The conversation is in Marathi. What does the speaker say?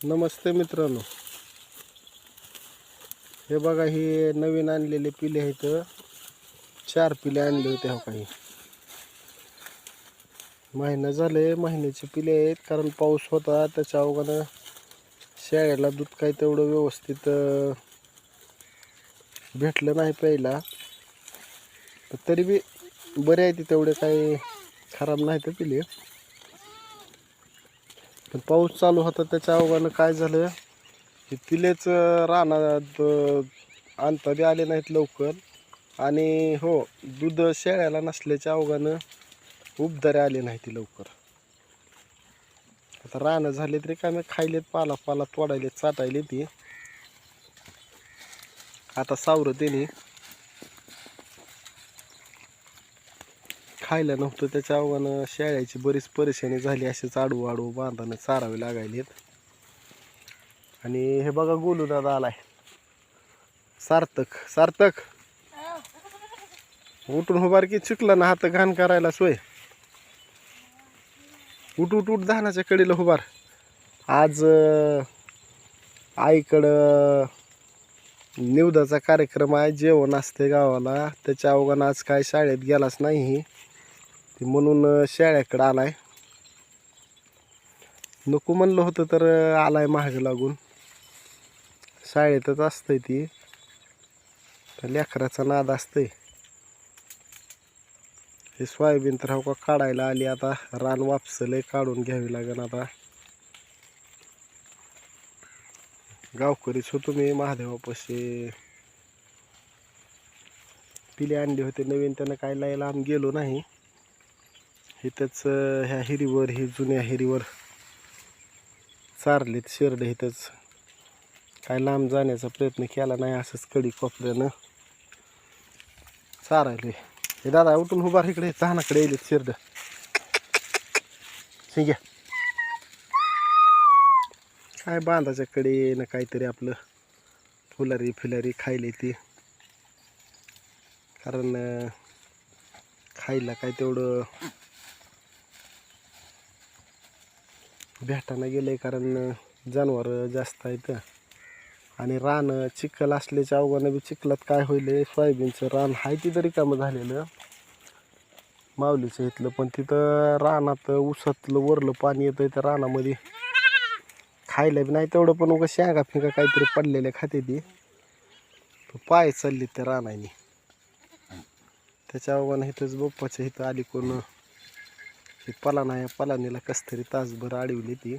नमस्ते मित्रांनो, हे बघा हे नवीन आणलेले पिले आहेत. 4 पिले आणले होते. हो काही महिना झाले, महिन्याचे पिले आहेत. कारण पाऊस होता त्याच्या अवघानं शेळ्याला दूध काही तेवढं व्यवस्थित भेटलं नाही प्यायला. तरी बी बरे आहेत, तेवढे काही खराब नाही तर पिले. पण पाऊस चालू होता त्याच्या अवघानं काय झालं, हे पिलेच रानात आणता बी आले नाहीत लवकर. आणि हो, दूध शेळ्याला नसल्याच्या अवघानं उबदारे आले नाही ती लवकर. आता रानं झाले तरी काय मी खायलेत, पाला पाला तोडायले चाटायले ती. आता सावरं त्यांनी खायला नव्हतं त्याच्या अवघानं शेळ्याची बरीच परेशानी झाली. असेच आडू आडू बांधानं चारावे लागायलेत. आणि हे बघा गोलू दादा आलाय. सार्थक सार्थक उठून उभार की, चुकला ना हात घाण करायला सोय. उठ उठ उठ, धानाच्या कडीला उभार. आज आईकडं निवदाचा कार्यक्रम आहे, जेवण असते गावाला. त्याच्या अवघानं आज काय शाळेत गेलाच नाही ते, म्हणून शेळ्याकडं आलाय. नको म्हणलं होतं तर आलाय महाग लागून. शाळेतच असतंय ती, लेकराचा नाद असतंय. हे सोयाबीन तर हो का काढायला आली. आता रान वापसलंय, काढून घ्यावी लागेल. आता गावकरीच होतो मी, महादेवापाशी पिले आणले होते नवीन. त्यानं काय लय लांब गेलो नाही. इथंच ह्या हिरीवर, ही जुन्या हिरीवर चारलीत शेरडं. इथंच काय लांब जाण्याचा प्रयत्न केला नाही, असंच कडी कोपऱ्यानं चारायले. हे दादा उठून उभार, इकडे चहानाकडे येईल शेरडं. ठीक आहे, काय बांधाच्या कडेनं काहीतरी आपलं फुलारी फिलारी खायले ती. कारण खायला काय तेवढं भेटायला गेलंय, कारण जनावर जास्त आहेत. आणि रान चिखल असल्याच्या अवघानं बी चिखलात काय होईल, सोयाबीनचं रान हाय ती तरी कामं झालेलं माऊलीचं इथलं. पण तिथं रानात ऊसातलं वरलं पाणी येतं त्या रानामध्ये, खायला बी नाही तेवढं. पण उगा शेंगा फिंगा काहीतरी पडलेल्या खाते ती. पाय चालले त्या रानाने. त्याच्या अवघानं इथंच बाप्पाच्या इथं आली कोण, पलाना या पलानीला कस तरी तासभर अडवली ती.